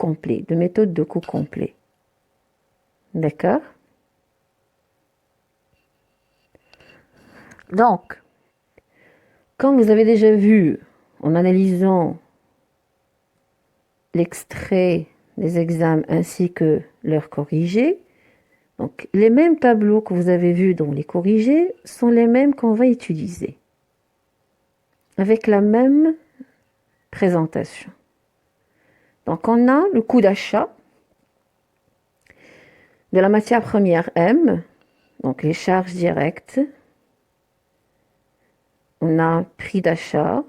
complet, de méthode de coût complet. D'accord? Donc, comme vous avez déjà vu en analysant l'extrait des examens ainsi que leurs corrigés, donc les mêmes tableaux que vous avez vus dans les corrigés sont les mêmes qu'on va utiliser, avec la même présentation. Donc on a le coût d'achat de la matière première M, donc les charges directes. On a prix d'achat.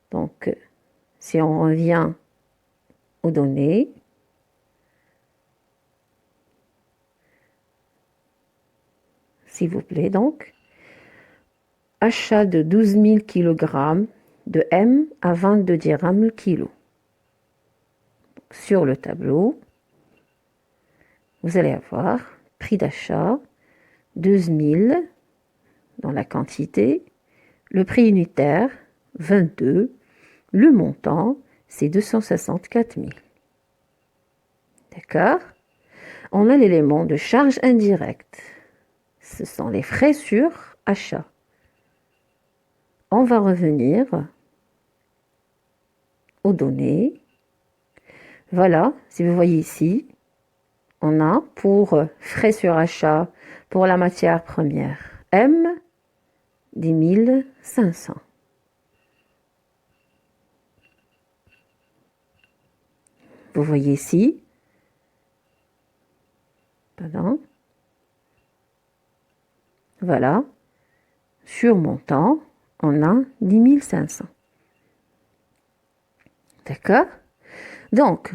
Donc si on revient aux données, s'il vous plaît, donc achat de 12 000 kg de M à 22 dirhams le kilo. Sur le tableau, vous allez avoir prix d'achat 12 000 dans la quantité, le prix unitaire 22, le montant c'est 264 000. D'accord? On a l'élément de charge indirecte. Ce sont les frais sur achat. On va revenir aux données. Voilà, si vous voyez ici, on a pour frais sur achat pour la matière première M 10 500. Vous voyez ici, pardon, voilà, sur montant, on a 10 500. D'accord? Donc,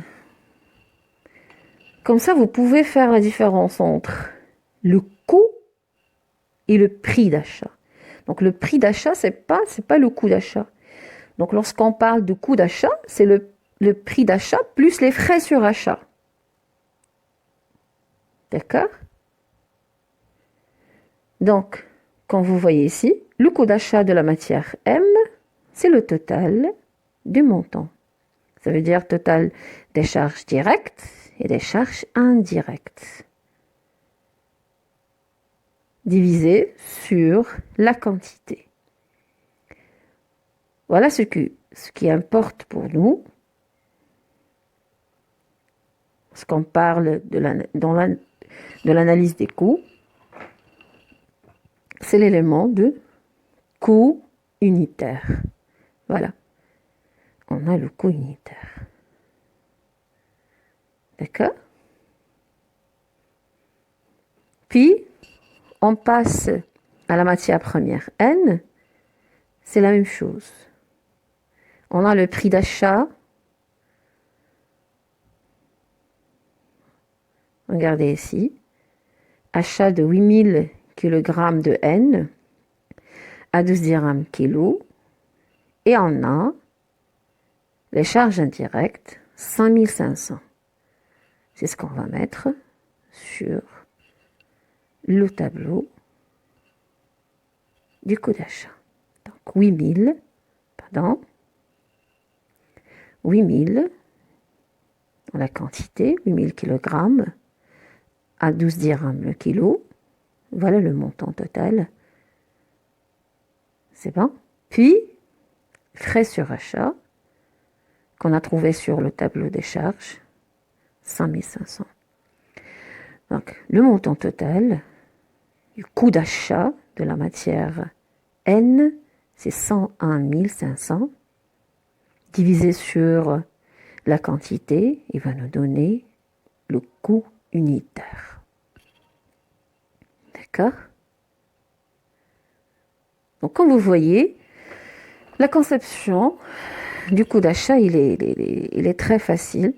comme ça, vous pouvez faire la différence entre le coût et le prix d'achat. Donc, le prix d'achat, c'est pas le coût d'achat. Donc, lorsqu'on parle de coût d'achat, c'est le prix d'achat plus les frais sur achat. D'accord? Donc, comme vous voyez ici, le coût d'achat de la matière M, c'est le total du montant. Ça veut dire total des charges directes et des charges indirectes, divisé sur la quantité. Voilà ce qui importe pour nous. Lorsqu'on parle de l'analyse des coûts, c'est l'élément de coût unitaire. Voilà. On a le coût unitaire. D'accord? Puis, on passe à la matière première N. C'est la même chose. On a le prix d'achat. Regardez ici. Achat de 8000 kg de N à 12 dirhams kilo. Et on a les charges indirectes, 5500. C'est ce qu'on va mettre sur le tableau du coût d'achat. Donc 8000 dans la quantité, 8000 kg à 12 dirhams le kilo. Voilà le montant total. C'est bon. Puis, frais sur achat qu'on a trouvé sur le tableau des charges, 5500. Donc, le montant total du coût d'achat de la matière N, c'est 101 500, divisé sur la quantité, il va nous donner le coût unitaire. D'accord? Donc, comme vous voyez, la conception du coût d'achat, il est très facile.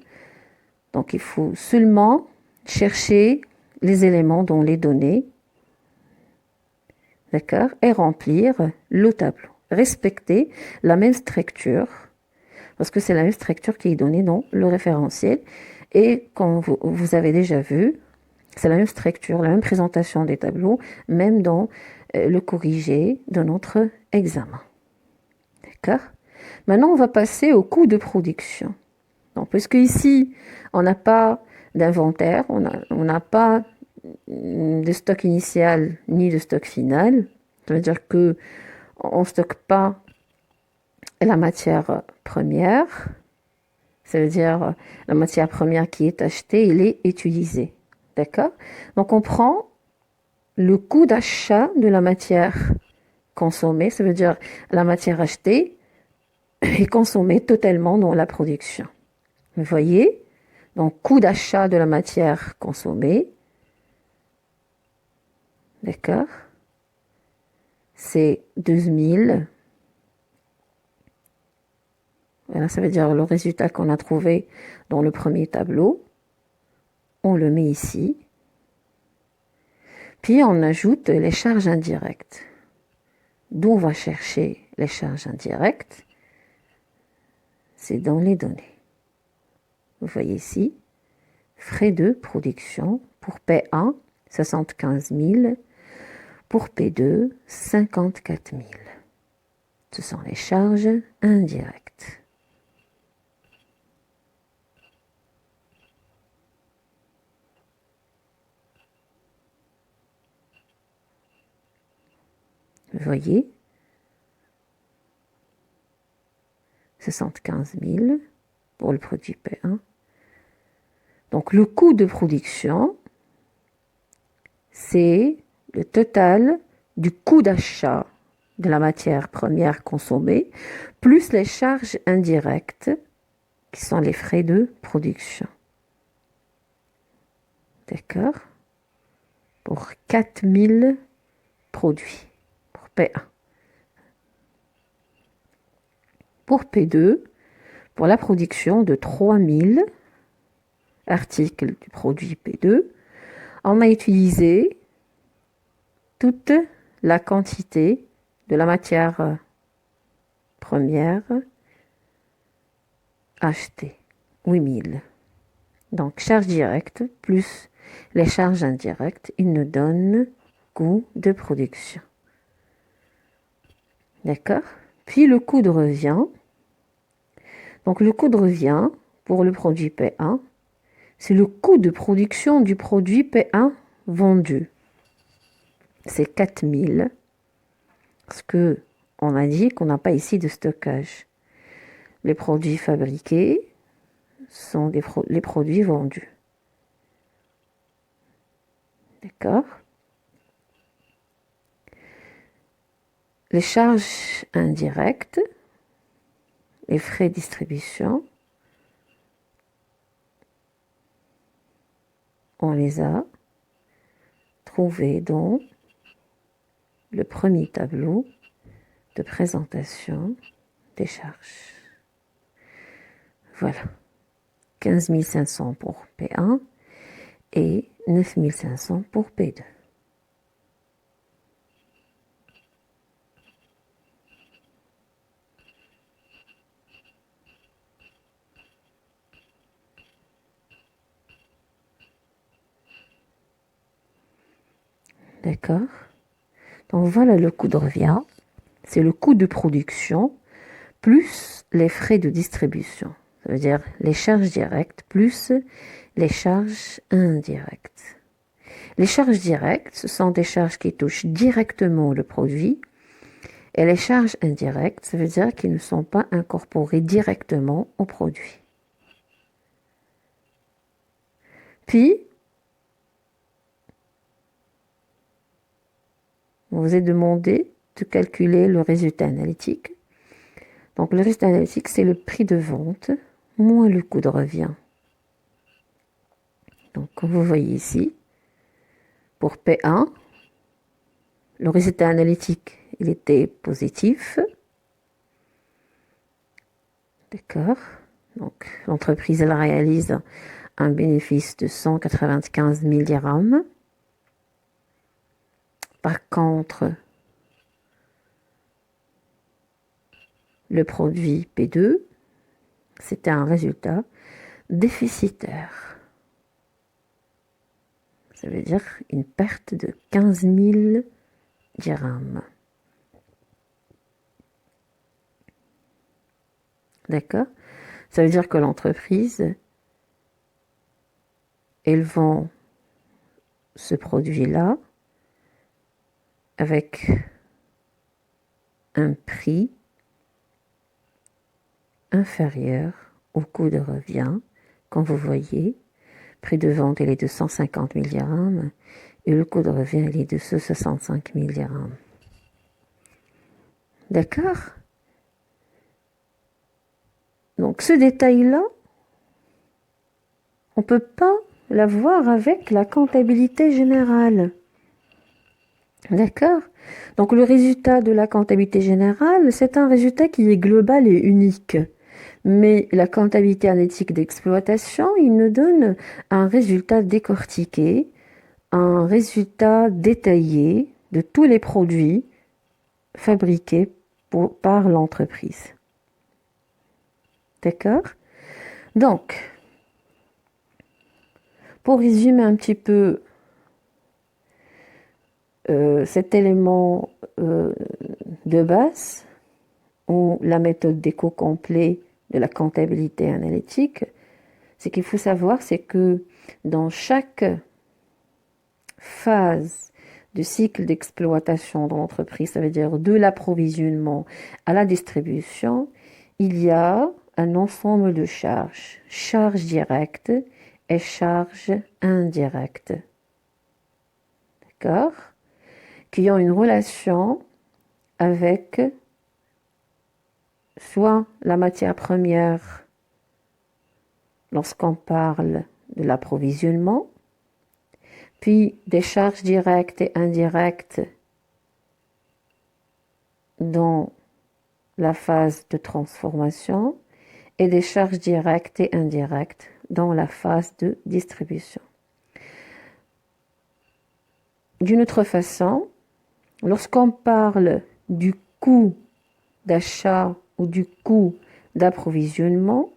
Donc, il faut seulement chercher les éléments dans les données, d'accord, et remplir le tableau. Respecter la même structure, parce que c'est la même structure qui est donnée dans le référentiel. Et comme vous avez déjà vu, c'est la même structure, la même présentation des tableaux, même dans le corrigé de notre examen. D'accord? Maintenant, on va passer au coût de production. Donc, puisque ici, on n'a pas d'inventaire, on n'a pas de stock initial ni de stock final, ça veut dire que on ne stocke pas la matière première, ça veut dire la matière première qui est achetée, elle est utilisée. D'accord? Donc, on prend le coût d'achat de la matière consommée, ça veut dire la matière achetée est consommée totalement dans la production. Vous voyez? Donc, coût d'achat de la matière consommée, d'accord? C'est 12 000. Voilà, ça veut dire le résultat qu'on a trouvé dans le premier tableau. On le met ici. Puis, on ajoute les charges indirectes. D'où on va chercher les charges indirectes? C'est dans les données. Vous voyez ici, frais de production pour P1, 75 000, pour P2, 54 000. Ce sont les charges indirectes. Vous voyez, 75 000 pour le produit P1. Donc le coût de production, c'est le total du coût d'achat de la matière première consommée, plus les charges indirectes, qui sont les frais de production. D'accord? Pour 4000 produits, pour P1. Pour P2, pour la production de 3000 articles du produit P2, on a utilisé toute la quantité de la matière première achetée, 8000. Donc, charge directe plus les charges indirectes, il nous donne coût de production. D'accord? Puis le coût de revient. Donc, le coût de revient pour le produit P1, c'est le coût de production du produit P1 vendu. C'est 4000. Parce que on a dit qu'on n'a pas ici de stockage. Les produits fabriqués sont les produits vendus. D'accord? Les charges indirectes, les frais de distribution, on les a trouvés dans le premier tableau de présentation des charges. Voilà. 15 500 pour P1 et 9 500 pour P2. D'accord? Donc voilà le coût de revient. C'est le coût de production plus les frais de distribution. Ça veut dire les charges directes plus les charges indirectes. Les charges directes, ce sont des charges qui touchent directement le produit. Et les charges indirectes, ça veut dire qu'ils ne sont pas incorporés directement au produit. Puis, on vous est demandé de calculer le résultat analytique. Donc, le résultat analytique, c'est le prix de vente moins le coût de revient. Donc, comme vous voyez ici, pour P1, le résultat analytique, il était positif. D'accord. Donc, l'entreprise, elle réalise un bénéfice de 195 000 dirhams. Par contre, le produit P2, c'était un résultat déficitaire. Ça veut dire une perte de 15 000 dirhams. D'accord? Ça veut dire que l'entreprise, elle vend ce produit-là avec un prix inférieur au coût de revient. Quand vous voyez, prix de vente, il est de 150 000 dirhams et le coût de revient, il est de 65 000 dirhams. D'accord? Donc ce détail-là, on ne peut pas l'avoir avec la comptabilité générale. D'accord? Donc le résultat de la comptabilité générale, c'est un résultat qui est global et unique. Mais la comptabilité analytique d'exploitation, il nous donne un résultat décortiqué, un résultat détaillé de tous les produits fabriqués par l'entreprise. D'accord? Donc, pour résumer un petit peu cet élément de base, ou la méthode d'écho complet de la comptabilité analytique, ce qu'il faut savoir, c'est que dans chaque phase de cycle d'exploitation de l'entreprise, ça veut dire de l'approvisionnement à la distribution, il y a un ensemble de charges, charges directes et charges indirectes, d'accord, qui ont une relation avec soit la matière première lorsqu'on parle de l'approvisionnement, puis des charges directes et indirectes dans la phase de transformation et des charges directes et indirectes dans la phase de distribution. D'une autre façon, lorsqu'on parle du coût d'achat ou du coût d'approvisionnement,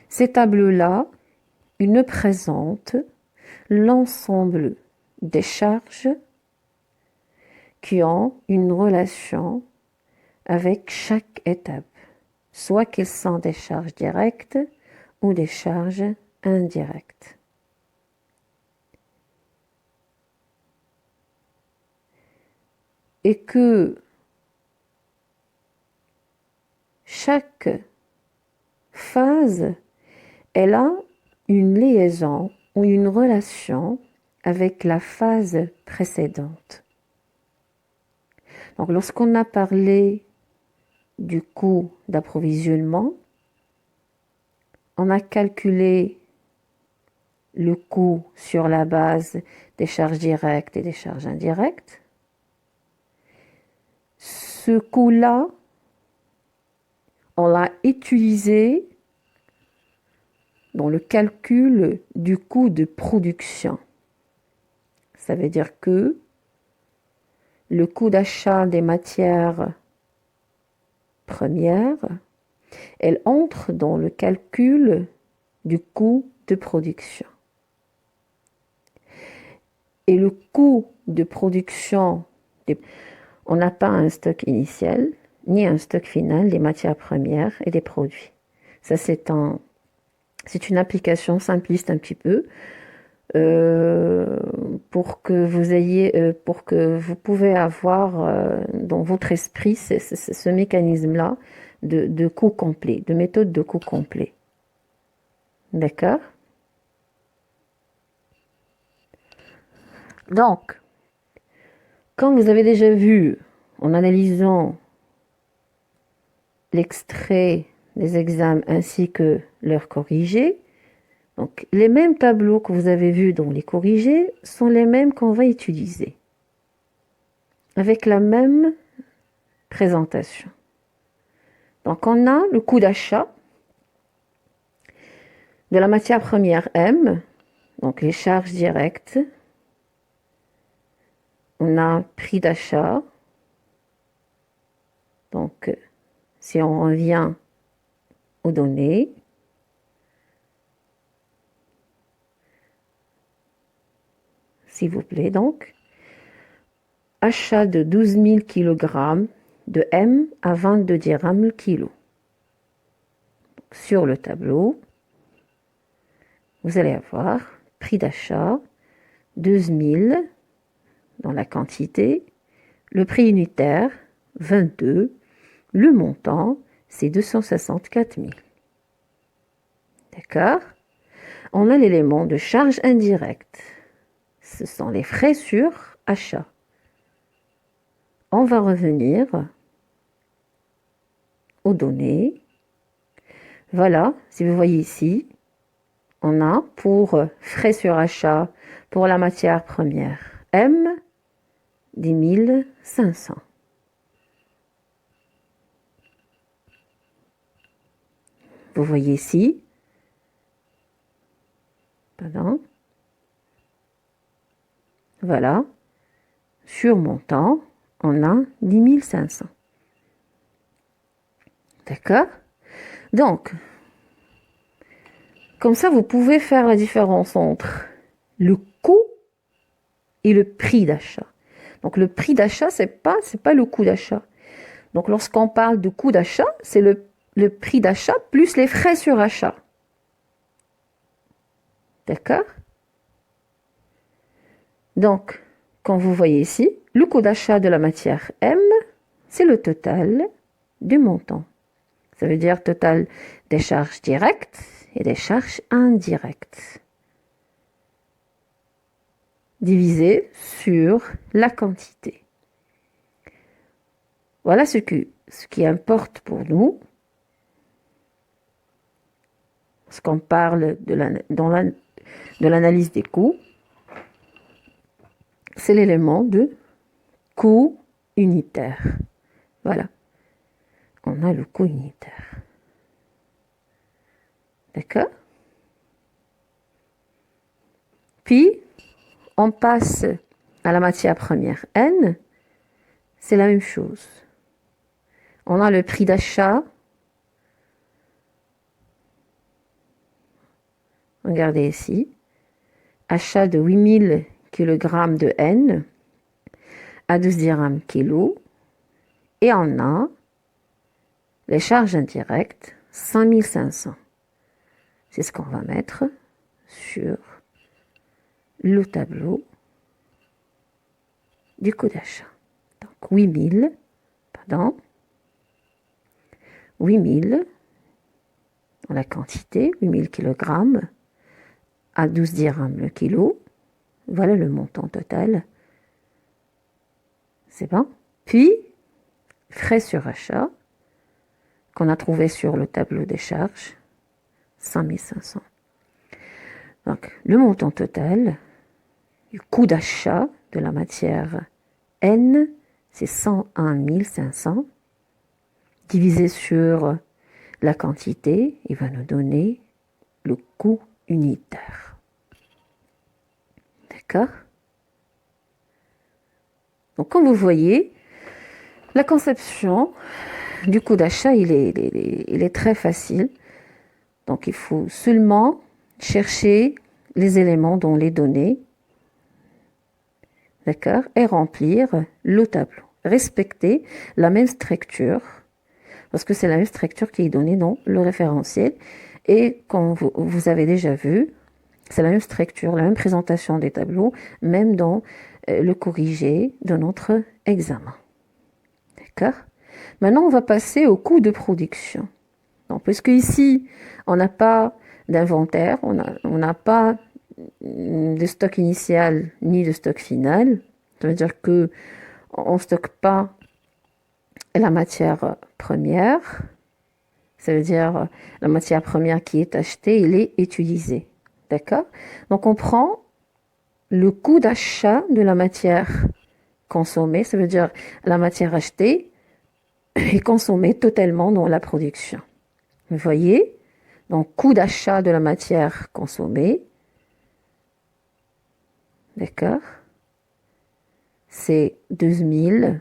ces tableaux-là, ils ne présentent l'ensemble des charges qui ont une relation avec chaque étape, soit qu'elles sont des charges directes ou des charges indirectes. Et que chaque phase, elle a une liaison ou une relation avec la phase précédente. Donc, lorsqu'on a parlé du coût d'approvisionnement, on a calculé le coût sur la base des charges directes et des charges indirectes. Ce coût-là, on l'a utilisé dans le calcul du coût de production. Ça veut dire que le coût d'achat des matières premières, elle entre dans le calcul du coût de production. Et le coût de production, on n'a pas un stock initial, ni un stock final des matières premières et des produits. Ça, c'est une application simpliste un petit peu, pour que vous ayez, pour que vous pouvez avoir dans votre esprit ce mécanisme-là de coût complet, de méthode de coût complet. D'accord? Donc, comme vous avez déjà vu en analysant l'extrait des examens ainsi que leurs corrigés, donc les mêmes tableaux que vous avez vus dans les corrigés sont les mêmes qu'on va utiliser, avec la même présentation. Donc on a le coût d'achat de la matière première M, donc les charges directes. On a prix d'achat. Donc si on revient aux données, s'il vous plaît, donc achat de 12 000 kg de M à 22 dirhams le kilo. sur le tableau, vous allez avoir prix d'achat 12 000 dans la quantité, le prix unitaire 22, le montant c'est 264 000. D'accord? On a l'élément de charge indirecte. Ce sont les frais sur achat. On va revenir aux données. Voilà, si vous voyez ici, on a pour frais sur achat pour la matière première M 10 500. Vous voyez ici, pardon, voilà, sur montant, on a 10 500. D'accord? Donc, comme ça, vous pouvez faire la différence entre le coût et le prix d'achat. Donc, le prix d'achat, c'est pas le coût d'achat. Donc, lorsqu'on parle de coût d'achat, c'est le prix d'achat plus les frais sur achat. D'accord? Donc, quand vous voyez ici, le coût d'achat de la matière M, c'est le total du montant. Ça veut dire total des charges directes et des charges indirectes, divisé sur la quantité. Voilà ce qui importe pour nous. Lorsqu'on parle de l'analyse des coûts, c'est l'élément de coût unitaire. Voilà. On a le coût unitaire. D'accord? Puis, on passe à la matière première N. C'est la même chose. On a le prix d'achat. Regardez ici. Achat de 8000 kg de N à 12 dirhams kilo. Et on a les charges indirectes, 5500. C'est ce qu'on va mettre sur le tableau du coût d'achat. Donc 8000 dans la quantité, 8000 kg à 12 dirhams le kilo. Voilà le montant total. C'est bon. Puis, frais sur achat qu'on a trouvé sur le tableau des charges, 5500. Donc, le montant total du coût d'achat de la matière N, c'est 101 500, divisé sur la quantité, il va nous donner le coût unitaire. D'accord? Donc, comme vous voyez, la conception du coût d'achat, il est très facile. Donc, il faut seulement chercher les éléments dans les données, d'accord, et remplir le tableau. Respecter la même structure, parce que c'est la même structure qui est donnée dans le référentiel. Et comme vous avez déjà vu, c'est la même structure, la même présentation des tableaux, même dans le corrigé de notre examen. D'accord? Maintenant, on va passer au coût de production. Donc, puisque ici, on n'a pas d'inventaire, on n'a pas de stock initial ni de stock final. Ça veut dire que on ne stocke pas la matière première. Ça veut dire la matière première qui est achetée, elle est utilisée. D'accord? Donc, on prend le coût d'achat de la matière consommée. Ça veut dire la matière achetée est consommée totalement dans la production. Vous voyez? Donc, coût d'achat de la matière consommée. D'accord? C'est 12 000.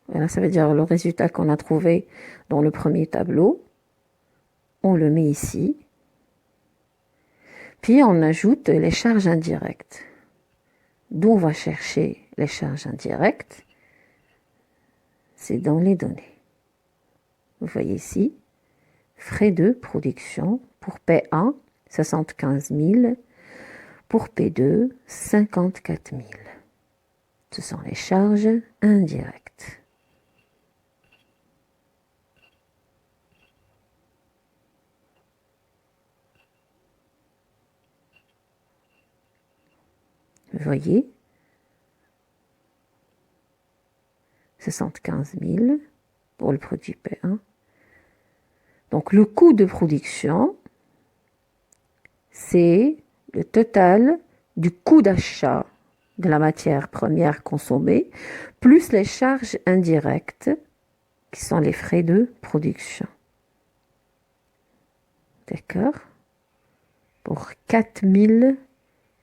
Voilà, ça veut dire le résultat qu'on a trouvé dans le premier tableau. On le met ici. Puis, on ajoute les charges indirectes. D'où on va chercher les charges indirectes? C'est dans les données. vous voyez ici, frais de production pour P1, 75 000, pour P2, 54 000. Ce sont les charges indirectes. Vous voyez, 75 000 pour le produit P1. Donc le coût de production, c'est le total du coût d'achat de la matière première consommée, plus les charges indirectes, qui sont les frais de production. D'accord? Pour 4000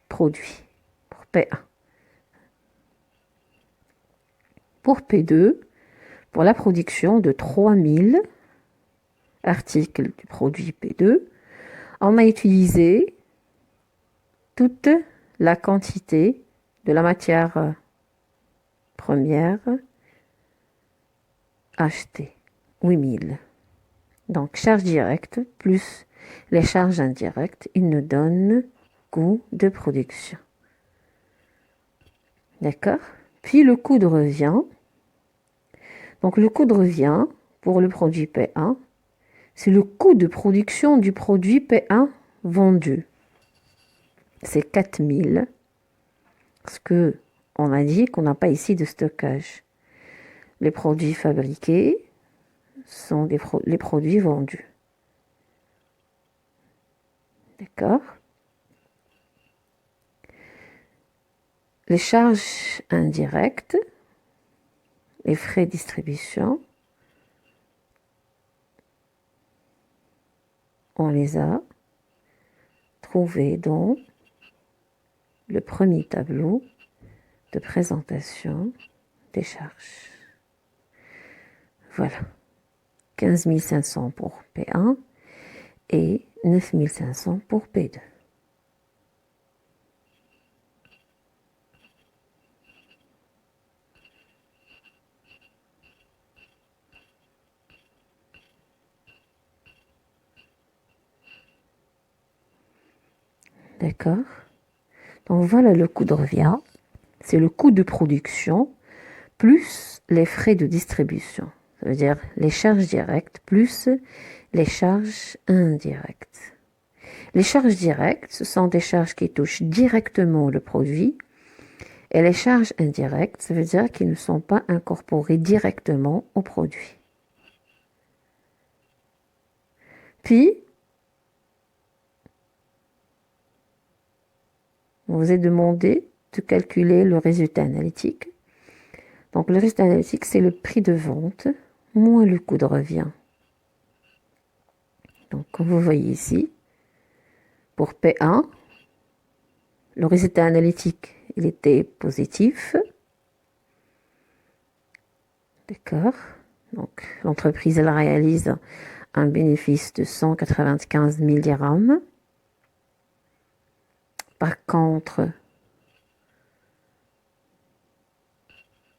produits, pour P1. Pour P2, pour la production de 3000 articles du produit P2, on a utilisé toute la quantité de la matière première achetée, 8000. Donc, charge directe plus les charges indirectes, il nous donne coût de production. D'accord? Puis le coût de revient. Donc, le coût de revient pour le produit P1, c'est le coût de production du produit P1 vendu. C'est 4000. Parce que on a dit qu'on n'a pas ici de stockage. Les produits fabriqués sont les produits vendus. D'accord? Les charges indirectes, les frais de distribution, on les a trouvés dans le premier tableau de présentation des charges. Voilà. 15 500 pour P1 et 9 500 pour P2. D'accord? Donc voilà le coût de revient. C'est le coût de production plus les frais de distribution. Ça veut dire les charges directes plus les charges indirectes. Les charges directes, ce sont des charges qui touchent directement le produit. Et les charges indirectes, ça veut dire qu'ils ne sont pas incorporés directement au produit. Puis, on vous est demandé de calculer le résultat analytique. Donc, le résultat analytique, c'est le prix de vente moins le coût de revient. Donc, comme vous voyez ici, pour P1, le résultat analytique, il était positif. D'accord. Donc, l'entreprise, elle réalise un bénéfice de 195 000 dirhams. Par contre,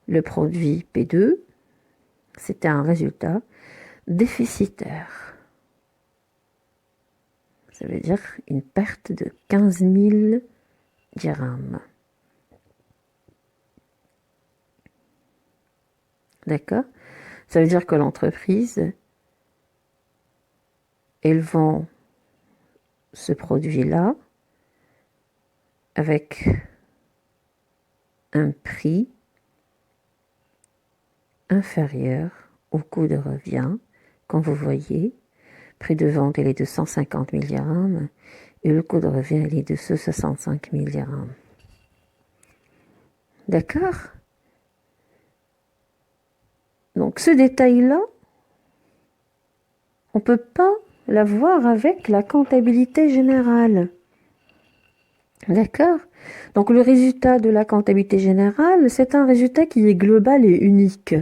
le produit P2, c'était un résultat déficitaire. Ça veut dire une perte de 15 000 dirhams. D'accord? Ça veut dire que l'entreprise, elle vend ce produit-là avec un prix inférieur au coût de revient. Comme vous voyez, prix de vente, il est de 150 000 dirhams et le coût de revient, il est de 65 000 dirhams. D'accord? Donc ce détail-là, on ne peut pas l'avoir avec la comptabilité générale. D'accord? Donc le résultat de la comptabilité générale, c'est un résultat qui est global et unique.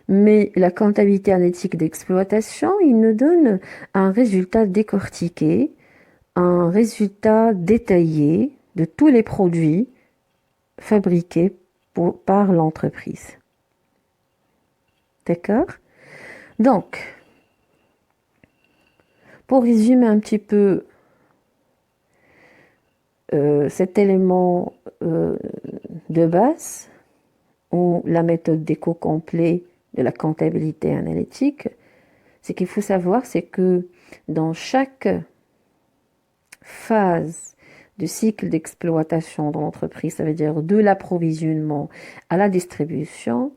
Mais la comptabilité analytique d'exploitation, il nous donne un résultat décortiqué, un résultat détaillé de tous les produits fabriqués par l'entreprise. D'accord? Donc, Pour résumer un petit peu cet élément de base, ou la méthode d'écho complet de la comptabilité analytique, ce qu'il faut savoir, c'est que dans chaque phase de cycle d'exploitation dans l'entreprise, ça veut dire de l'approvisionnement à la distribution,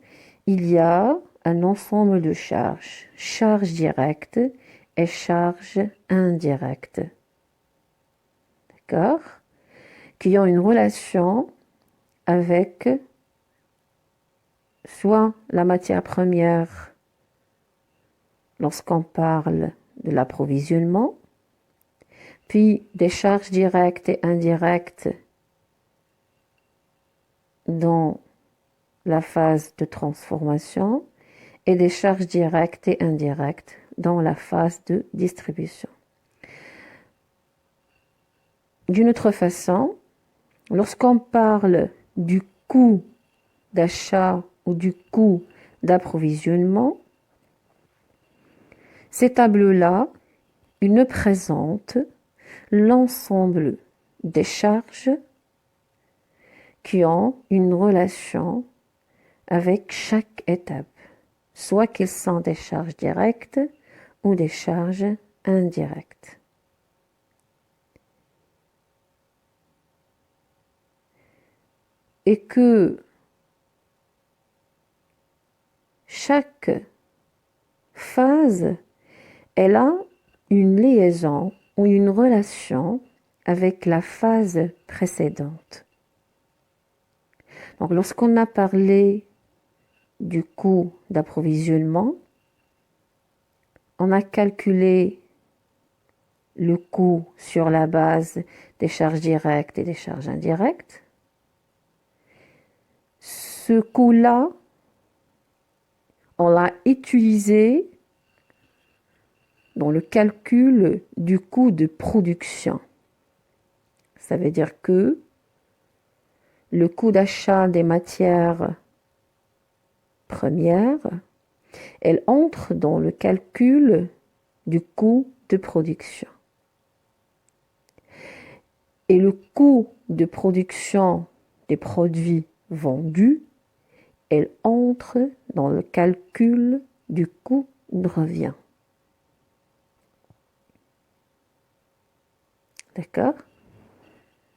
il y a un ensemble de charges, charges directes et charges indirectes, d'accord, qui ont une relation avec soit la matière première lorsqu'on parle de l'approvisionnement, puis des charges directes et indirectes dans la phase de transformation et des charges directes et indirectes dans la phase de distribution. D'une autre façon, lorsqu'on parle du coût d'achat ou du coût d'approvisionnement, ces tableaux-là, ils ne présentent l'ensemble des charges qui ont une relation avec chaque étape, soit qu'ils sont des charges directes ou des charges indirectes. Et que chaque phase, elle a une liaison ou une relation avec la phase précédente. Donc, lorsqu'on a parlé du coût d'approvisionnement, on a calculé le coût sur la base des charges directes et des charges indirectes. Ce coût-là, on l'a utilisé dans le calcul du coût de production. Ça veut dire que le coût d'achat des matières premières, elle entre dans le calcul du coût de production. Et le coût de production des produits vendus, elle entre dans le calcul du coût de revient. D'accord ?